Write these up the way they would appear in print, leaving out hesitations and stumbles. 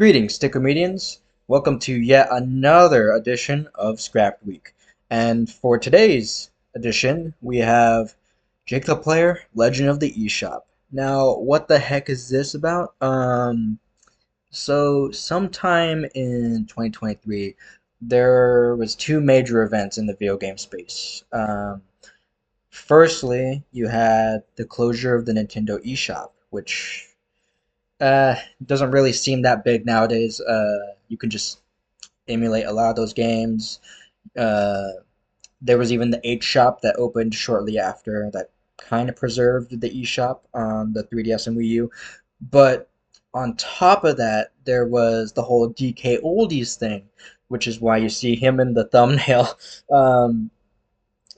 Greetings, stick comedians. Welcome to yet another edition of Scrapped Week. And for today's edition, we have Jake the Player, Legend of the EShop. Now, what the heck is this about? So sometime in 2023, there was two major events in the video game space. Firstly, you had the closure of the Nintendo eShop, which uh, doesn't really seem that big nowadays. You can just emulate a lot of those games. Uh, there was even the EShop that opened shortly after that kind of preserved the eShop on the 3DS and Wii U. But on top of that, there was the whole DK Oldies thing, which is why you see him in the thumbnail. Um,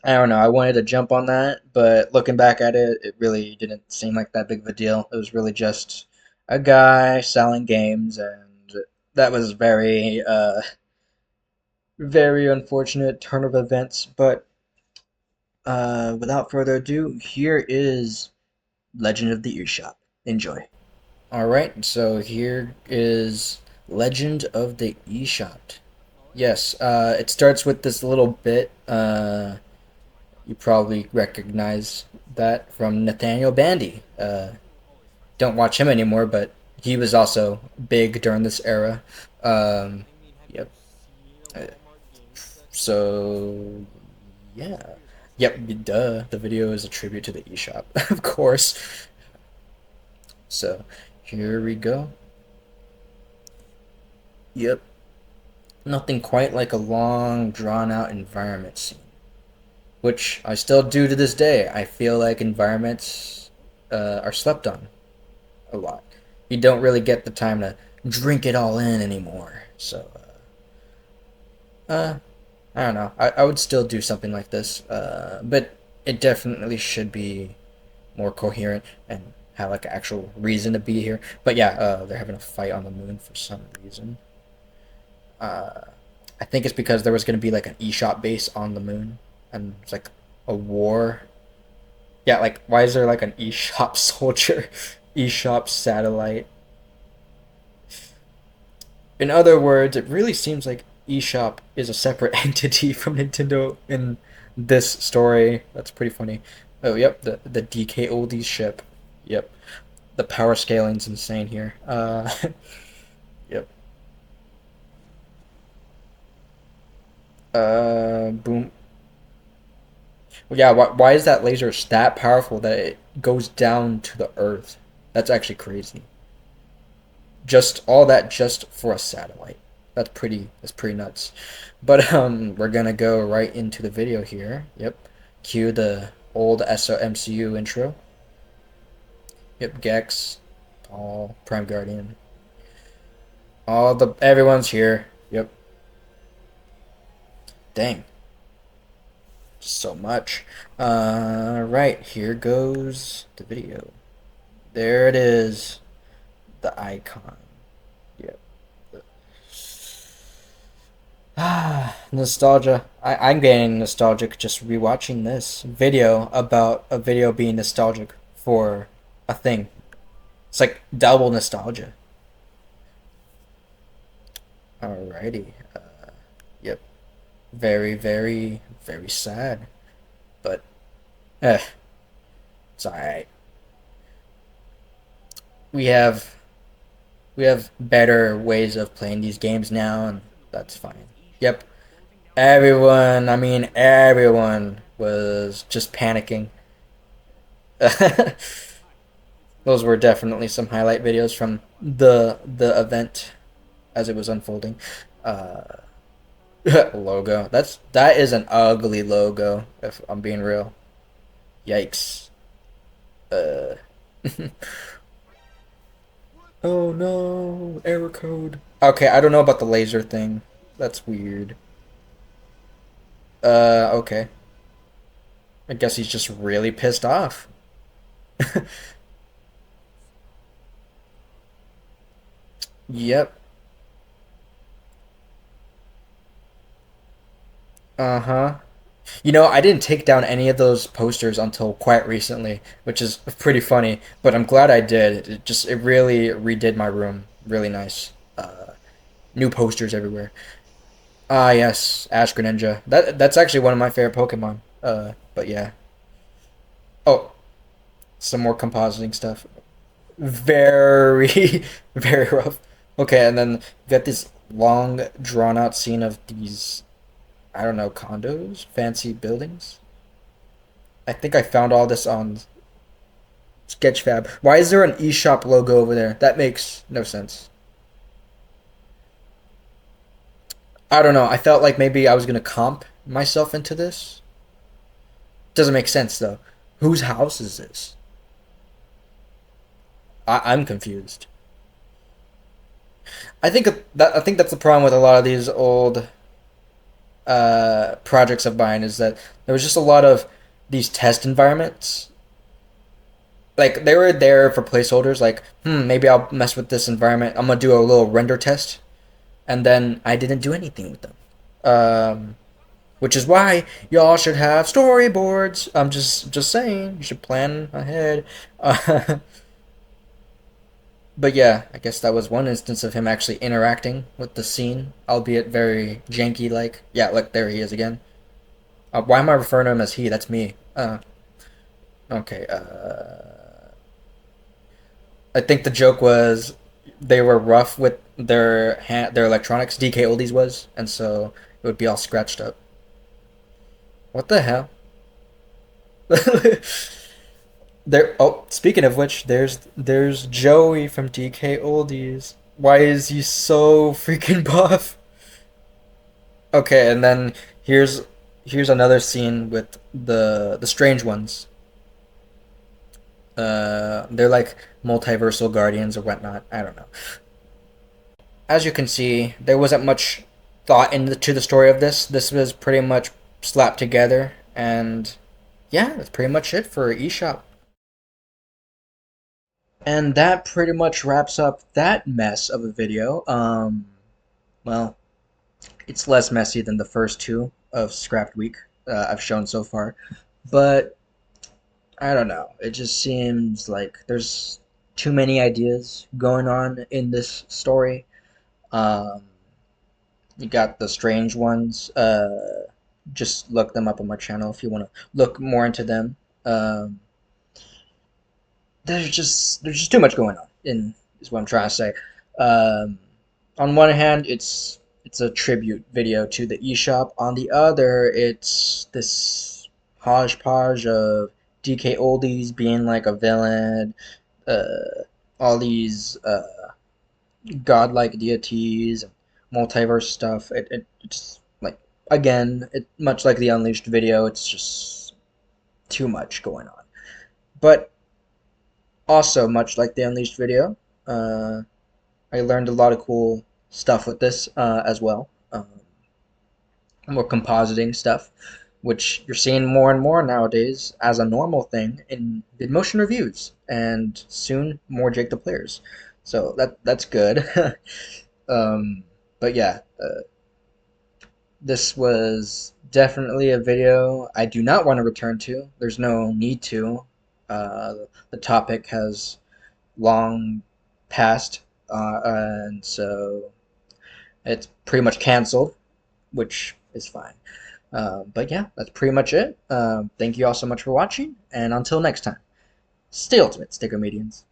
I don't know. I wanted to jump on that, but looking back at it, it really didn't seem like that big of a deal. It was really just a guy selling games, and that was very unfortunate turn of events. But without further ado, here is Legend of the Earshot. Enjoy. All right, so here is Legend of the Earshot. Yes, it starts with this little bit. You probably recognize that from Nathaniel Bandy. Don't watch him anymore, but he was also big during this era. Um, yep. Uh, So, yeah. Yep, duh. The video is a tribute to the eShop, of course. So, here we go. Yep. Nothing quite like a long, drawn out environment scene, which I still do to this day. I feel like environments are slept on a lot. You don't really get the time to drink it all in anymore. So, uh, I don't know. I would still do something like this, but it definitely should be more coherent and have like an actual reason to be here. But yeah, they're having a fight on the moon for some reason. Uh, I think it's because there was going to be like an eShop base on the moon, and it's like a war. Yeah, like why is there like an eShop soldier, eShop satellite? In other words, it really seems like eShop is a separate entity from Nintendo in this story. That's pretty funny. Oh, yep, the DK Oldies ship. Yep, the power scaling's insane here. Yep. Boom. Well, yeah. Why is that laser that powerful that it goes down to the Earth? That's actually crazy. Just all that just for a satellite. That's pretty nuts. But we're gonna go right into the video here. Yep. Cue the old MCU intro. Yep, Gex, Paul, Prime Guardian. Everyone's here. Yep. Dang. So much. Right, here goes the video. There it is. The icon. Yep. Ah, nostalgia. I'm getting nostalgic just rewatching this video about a video being nostalgic for a thing. It's like double nostalgia. Alrighty. Yep. Very, very, very sad. But, eh, it's alright. We have we have better ways of playing these games now, and that's fine. Yep. Everyone was just panicking. Those were definitely some highlight videos from the event as it was unfolding. Uh, Logo. That is an ugly logo. If I'm being real. Yikes. Uh. Oh no, error code. Okay, I don't know about the laser thing. That's weird. Okay. I guess he's just really pissed off. Yep. Uh-huh. I didn't take down any of those posters until quite recently, which is pretty funny, but I'm glad I did. It really redid my room. Really nice. New posters everywhere. Ah, yes, Ash Greninja. That's actually one of my favorite Pokemon. But yeah. Oh, some more compositing stuff. Very, very rough. Okay, and then you got this long, drawn out scene of these, I don't know, condos, fancy buildings. I think I found all this on Sketchfab. Why is there an eShop logo over there? That makes no sense. I don't know. I felt like maybe I was gonna comp myself into this. Doesn't make sense though. Whose house is this? I'm confused. I think that's the problem with a lot of these old projects of mine is that there was just a lot of these test environments. Like they were there for placeholders. Like, maybe I'll mess with this environment. I'm gonna do a little render test, and then I didn't do anything with them. Um, which is why y'all should have storyboards. I'm just saying you should plan ahead. Uh, but yeah, I guess that was one instance of him actually interacting with the scene, albeit very janky. Like, yeah, look, there he is again. Why am I referring to him as he? That's me. Okay. I think the joke was they were rough with their electronics. DK Oldies was, and so it would be all scratched up. What the hell? There. Oh, speaking of which, there's Joey from DK Oldies. Why is he so freaking buff? Okay, and then here's another scene with the strange ones. They're like multiversal guardians or whatnot. I don't know. As you can see, there wasn't much thought into the story of this. This was pretty much slapped together, and yeah, that's pretty much it for eShop. And that pretty much wraps up that mess of a video. Well, it's less messy than the first two of Scrapped Week I've shown so far, but I don't know. It just seems like there's too many ideas going on in this story. Um, you got the strange ones. Just look them up on my channel if you want to look more into them. Um, there's just too much going on. In is what I'm trying to say. Um, on one hand, it's a tribute video to the eShop. On the other, it's this hodgepodge of DK oldies being like a villain, all these godlike deities and multiverse stuff. It's like again, it much like the Unleashed video. It's just too much going on. But also, much like the Unleashed video, uh, I learned a lot of cool stuff with this as well. More compositing stuff, which you're seeing more and more nowadays as a normal thing in mid-motion reviews, and soon more Jake the Players. So that's good. um, but yeah, this was definitely a video I do not want to return to. There's no need to. Uh, the topic has long passed, and so it's pretty much canceled, which is fine. But yeah, that's pretty much it. Thank you all so much for watching, and until next time, stay ultimate, stay comedians.